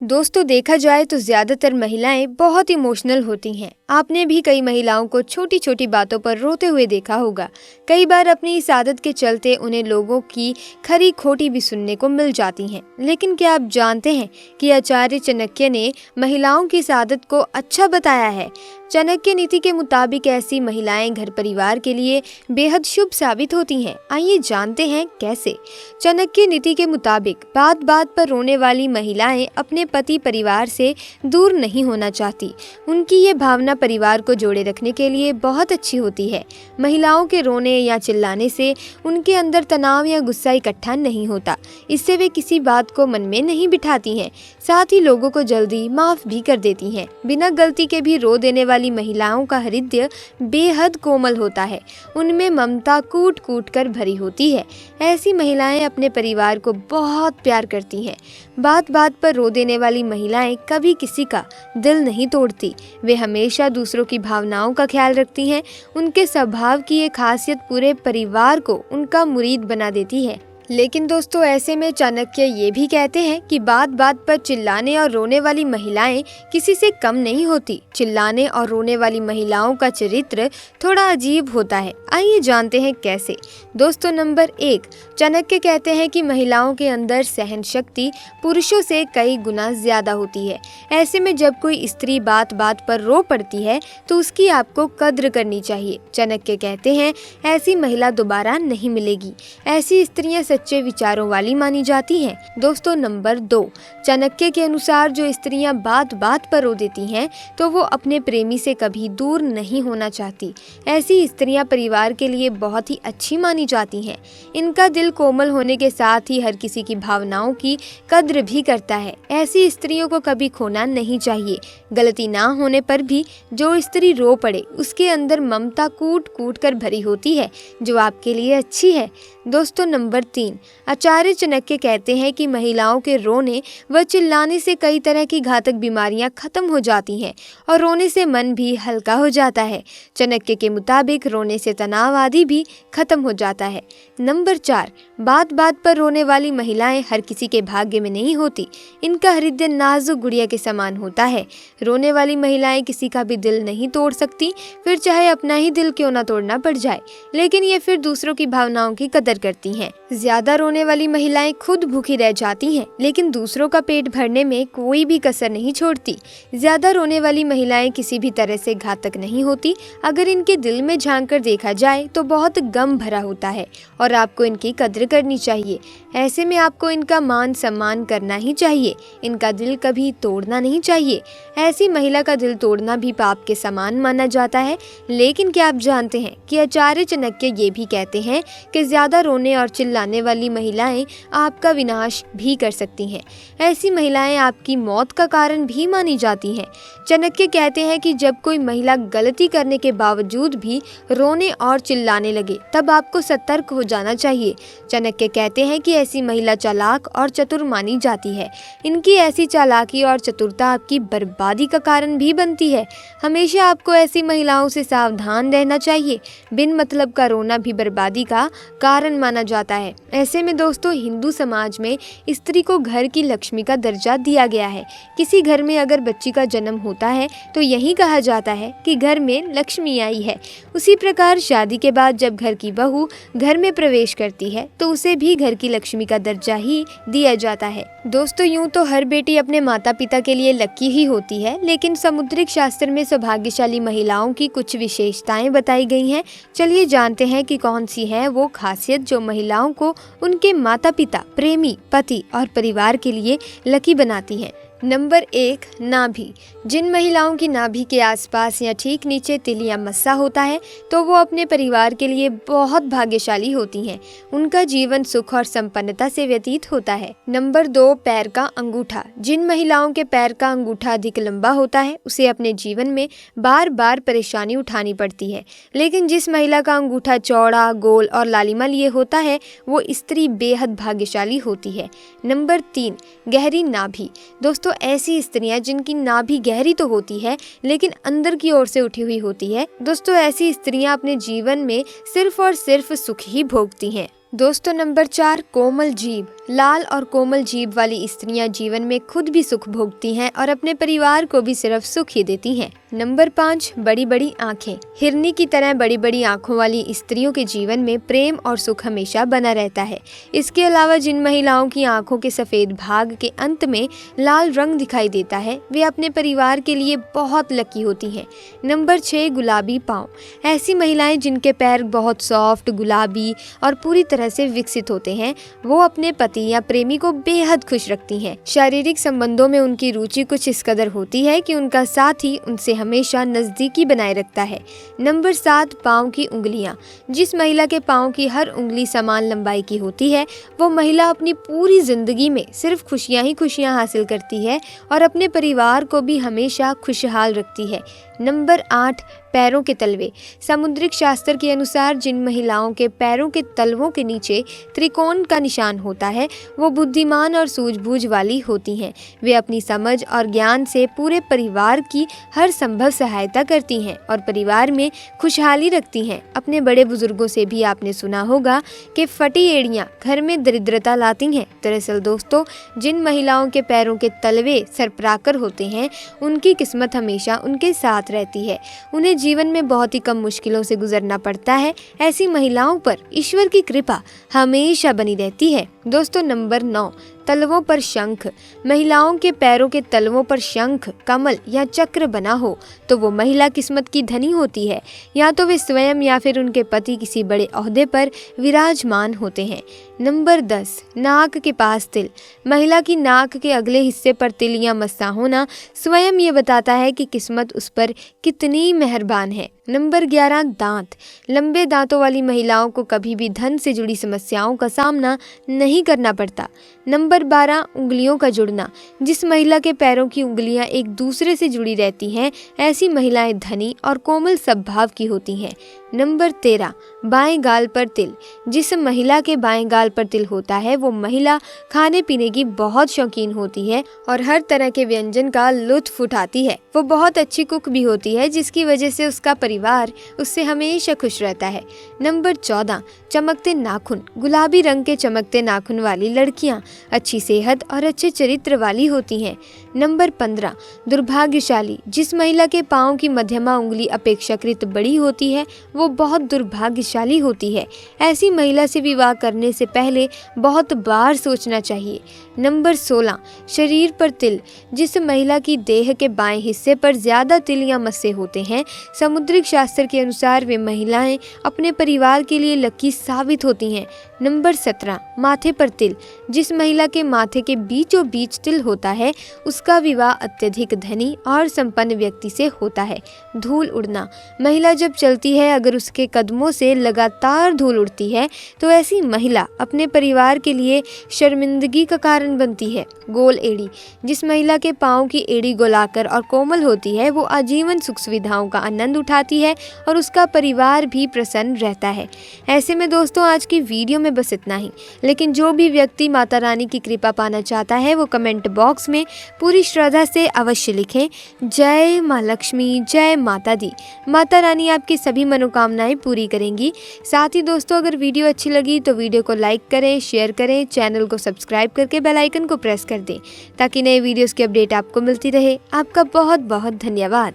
दोस्तों देखा जाए तो ज्यादातर महिलाएं बहुत इमोशनल होती हैं। आपने भी कई महिलाओं को छोटी छोटी बातों पर रोते हुए देखा होगा। कई बार अपनी इस आदत के चलते उन्हें लोगों की खरी खोटी भी सुनने को मिल जाती हैं। लेकिन क्या आप जानते हैं कि आचार्य चाणक्य ने महिलाओं की इस आदत को अच्छा बताया है। चाणक्य नीति के मुताबिक ऐसी महिलाएं घर परिवार के लिए बेहद शुभ साबित होती हैं। आइए जानते हैं कैसे। चाणक्य नीति के मुताबिक बात बात पर रोने वाली महिलाएं अपने पति परिवार से दूर नहीं होना चाहती। उनकी ये भावना परिवार को जोड़े रखने के लिए बहुत अच्छी होती है। महिलाओं के रोने या चिल्लाने से उनके अंदर तनाव या गुस्सा इकट्ठा नहीं होता। इससे वे किसी बात को मन में नहीं बिठाती हैं। साथ ही लोगों को जल्दी माफ भी कर देती हैं। बिना गलती के भी रो देने वाली महिलाओं का हृदय बेहद कोमल होता है। उनमें ममता कूट कूट कर भरी होती है। ऐसी महिलाएं अपने परिवार को बहुत प्यार करती हैं। बात बात पर रो देने वाली महिलाएं कभी किसी का दिल नहीं तोड़ती। वे हमेशा दूसरों की भावनाओं का ख्याल रखती हैं। उनके स्वभाव की ये खासियत पूरे परिवार को उनका मुरीद बना देती है। लेकिन दोस्तों ऐसे में चाणक्य ये भी कहते हैं कि बात बात पर चिल्लाने और रोने वाली महिलाएं किसी से कम नहीं होती। चिल्लाने और रोने वाली महिलाओं का चरित्र थोड़ा अजीब होता है। आइए जानते हैं कैसे। दोस्तों नंबर 1, चाणक्य कहते हैं कि महिलाओं के अंदर सहन शक्ति पुरुषों से कई गुना ज्यादा होती है। ऐसे में जब कोई स्त्री बात बात पर रो पड़ती है तो उसकी आपको कद्र करनी चाहिए। चाणक्य कहते हैं ऐसी महिला दोबारा नहीं मिलेगी। ऐसी स्त्रियां सच्चे विचारों वाली मानी जाती हैं। दोस्तों नंबर 2, चाणक्य के अनुसार जो स्त्रियां बात बात पर रो देती हैं तो वो अपने प्रेमी से कभी दूर नहीं होना चाहती। ऐसी स्त्रियां परिवार के लिए बहुत ही अच्छी मानी जाती हैं। इनका दिल कोमल होने के साथ ही हर किसी की भावनाओं की कद्र भी करता है। ऐसी स्त्रियों को कभी खोना नहीं चाहिए। गलती ना होने पर भी जो स्त्री रो पड़े उसके अंदर ममता कूट कूट कर भरी होती है जो आपके लिए अच्छी है। दोस्तों नंबर 3, आचार्य चाणक्य कहते हैं कि महिलाओं के रोने व चिल्लाने से कई तरह की घातक बीमारियां खत्म हो जाती हैं और रोने से मन भी हल्का हो जाता है। चाणक्य के मुताबिक रोने से तनाव आदि भी खत्म हो जाता है। नंबर 4, बात बात पर रोने वाली महिलाएं हर किसी के भाग्य में नहीं होती। इनका हृदय नाजुक गुड़िया के समान होता है। रोने वाली महिलाएं किसी का भी दिल नहीं तोड़ सकती, फिर चाहे अपना ही दिल क्यों ना तोड़ना पड़ जाए। लेकिन ये फिर दूसरों की भावनाओं की कदर करती हैं। ज्यादा रोने वाली महिलाएं खुद भूखी रह जाती हैं, लेकिन दूसरों का पेट भरने में कोई भी कसर नहीं छोड़ती। ज्यादा रोने वाली महिलाएं किसी भी तरह से घातक नहीं होती। अगर इनके दिल में झांक कर देखा जाए तो बहुत गम भरा होता है और आपको इनकी कद्र करनी चाहिए। ऐसे में आपको इनका मान सम्मान करना ही चाहिए। इनका दिल कभी तोड़ना नहीं चाहिए। ऐसी महिला का दिल तोड़ना भी पाप के समान माना जाता है। लेकिन क्या आप जानते हैं कि आचार्य चाणक्य ये भी कहते हैं कि ज्यादा रोने और चिल्लाने वाली महिलाएं आपका विनाश भी कर सकती हैं। ऐसी महिलाएं आपकी मौत का कारण भी मानी जाती हैं। चाणक्य कहते हैं कि जब कोई महिला गलती करने के बावजूद भी रोने और चिल्लाने लगे तब आपको सतर्क हो जाना चाहिए। चाणक्य कहते हैं कि ऐसी महिला चालाक और चतुर मानी जाती है। इनकी ऐसी चालाकी और चतुरता आपकी बर्बादी का कारण भी बनती है। हमेशा आपको ऐसी महिलाओं से सावधान रहना चाहिए। बिन मतलब का रोना भी बर्बादी का कारण माना जाता है। ऐसे में दोस्तों हिंदू समाज में स्त्री को घर की लक्ष्मी का दर्जा दिया गया है। किसी घर में अगर बच्ची का जन्म होता है तो यही कहा जाता है कि घर में लक्ष्मी आई है। उसी प्रकार शादी के बाद जब घर की बहू घर में प्रवेश करती है तो उसे भी घर की लक्ष्मी का दर्जा ही दिया जाता है। दोस्तों यूं तो हर बेटी अपने माता पिता के लिए लकी ही होती है, लेकिन समुद्रिक शास्त्र में सौभाग्यशाली महिलाओं की कुछ विशेषताएं बताई गई हैं। चलिए जानते हैं कि कौन सी है वो खासियत जो महिलाओं को उनके माता पिता, प्रेमी, पति और परिवार के लिए लकी बनाती हैं। नंबर 1, नाभि। जिन महिलाओं की नाभि के आसपास या ठीक नीचे तिल या मस्सा होता है तो वो अपने परिवार के लिए बहुत भाग्यशाली होती हैं। उनका जीवन सुख और संपन्नता से व्यतीत होता है। नंबर 2, पैर का अंगूठा। जिन महिलाओं के पैर का अंगूठा अधिक लंबा होता है उसे अपने जीवन में बार बार परेशानी उठानी पड़ती है। लेकिन जिस महिला का अंगूठा चौड़ा, गोल और लालिमा लिए होता है वो स्त्री बेहद भाग्यशाली होती है। नंबर 3, गहरी नाभि। दोस्तों ऐसी स्त्रियां जिनकी नाभि गहरी तो होती है लेकिन अंदर की ओर से उठी हुई होती है, दोस्तों ऐसी स्त्रियां अपने जीवन में सिर्फ और सिर्फ सुख ही भोगती हैं। दोस्तों नंबर 4, कोमल जीभ। लाल और कोमल जीभ वाली स्त्रियां जीवन में खुद भी सुख भोगती हैं और अपने परिवार को भी सिर्फ सुख ही देती हैं। नंबर 5, बड़ी बड़ी आंखें। हिरनी की तरह बड़ी बड़ी आंखों वाली स्त्रियों के जीवन में प्रेम और सुख हमेशा बना रहता है। इसके अलावा जिन महिलाओं की आंखों के सफेद भाग के अंत में लाल रंग दिखाई देता है, वे अपने परिवार के लिए बहुत लकी होती हैं। नंबर 6, गुलाबी पाँव। ऐसी महिलाएं जिनके पैर बहुत सॉफ्ट, गुलाबी और पूरी तरह से विकसित होते हैं, वो अपने पति या प्रेमी को बेहद खुश रखती हैं। शारीरिक संबंधों में उनकी रुचि कुछ इस कदर होती है कि उनका साथी उनसे हमेशा नजदीकी बनाए रखता है। नंबर 7, पाँव की उंगलियां। जिस महिला के पाँव की हर उंगली समान लंबाई की होती है, वो महिला अपनी पूरी जिंदगी में सिर्फ खुशियां ही खुशियां हासिल करती है और अपने परिवार को भी हमेशा खुशहाल रखती है। नंबर 8, पैरों के तलवे। समुद्रिक शास्त्र के अनुसार जिन महिलाओं के पैरों के तलवों के नीचे त्रिकोण का निशान होता है, वो बुद्धिमान और सूझबूझ वाली होती हैं। वे अपनी समझ और ज्ञान से पूरे परिवार की हर संभव सहायता करती हैं और परिवार में खुशहाली रखती हैं। अपने बड़े बुजुर्गों से भी आपने सुना होगा कि फटी एड़ियाँ घर में दरिद्रता लाती हैं। दरअसल दोस्तों, जिन महिलाओं के पैरों के तलवे सरपराकर होते हैं, उनकी किस्मत हमेशा उनके साथ रहती है। उन्हें जीवन में बहुत ही कम मुश्किलों से गुजरना पड़ता है। ऐसी महिलाओं पर ईश्वर की कृपा हमेशा बनी रहती है। दोस्तों, नंबर 9, तलवों पर शंख। महिलाओं के पैरों के तलवों पर शंख, कमल या चक्र बना हो तो वो महिला किस्मत की धनी होती है। या तो वे स्वयं या फिर उनके पति किसी बड़े ओहदे पर विराजमान होते हैं। नंबर 10, नाक के पास तिल। महिला की नाक के अगले हिस्से पर तिल या मस्सा होना स्वयं ये बताता है कि किस्मत उस पर कितनी मेहरबान है। नंबर 11, दांत। लंबे दांतों वाली महिलाओं को कभी भी धन से जुड़ी समस्याओं का सामना नहीं करना पड़ता। नंबर 12, उंगलियों का जुड़ना। जिस महिला के पैरों की उंगलियां एक दूसरे से जुड़ी रहती हैं, ऐसी महिलाएं धनी और कोमल स्वभाव की होती हैं। नंबर 13, बाएं गाल पर तिल। जिस महिला के बाएं गाल पर तिल होता है, वो महिला खाने पीने की बहुत शौकीन होती है और हर तरह के व्यंजन का लुत्फ उठाती है। वो बहुत अच्छी कुक भी होती है, जिसकी वजह से उसका परिवार उससे हमेशा खुश रहता है। नंबर 14, चमकते नाखून। गुलाबी रंग के चमकते नाखून वाली लड़कियां अच्छी सेहत और अच्छे चरित्र वाली होती हैं। नंबर 15, दुर्भाग्यशाली। जिस महिला के पाँव की मध्यमा उंगली अपेक्षाकृत बड़ी होती है, वो बहुत दुर्भाग्यशाली होती है। ऐसी महिला से विवाह करने से पहले बहुत बार सोचना चाहिए। नंबर 16, शरीर पर तिल। जिस महिला की देह के बाएं हिस्से पर ज्यादा तिल या मस्से होते हैं, समुद्रिक शास्त्र के अनुसार वे महिलाएं अपने परिवार के लिए लकी साबित होती हैं। नंबर 17, माथे पर तिल। जिस महिला के माथे के बीचों बीच तिल होता है, उसका विवाह अत्यधिक धनी और संपन्न व्यक्ति से होता है। धूल उड़ना। महिला जब चलती है, अगर उसके कदमों से लगातार धूल उड़ती है, तो ऐसी महिला अपने परिवार के लिए शर्मिंदगी का कारण बनती है। गोल एड़ी। जिस महिला के पाँव की एड़ी गोलाकार और कोमल होती है, वो आजीवन सुख सुविधाओं का आनंद उठाती है और उसका परिवार भी प्रसन्न रहता है। ऐसे में दोस्तों, आज की वीडियो में बस इतना ही। लेकिन जो भी व्यक्ति माता रानी की कृपा पाना चाहता है, वो कमेंट बॉक्स में पूरी श्रद्धा से अवश्य लिखें, जय माँ लक्ष्मी, जय माता दी। माता रानी आपकी सभी मनोकामनाएं पूरी करेंगी। साथ ही दोस्तों, अगर वीडियो अच्छी लगी तो वीडियो को लाइक करें, शेयर करें, चैनल को सब्सक्राइब करके बेल आइकन को प्रेस कर दें, ताकि नए वीडियोस की अपडेट आपको मिलती रहे। आपका बहुत बहुत धन्यवाद।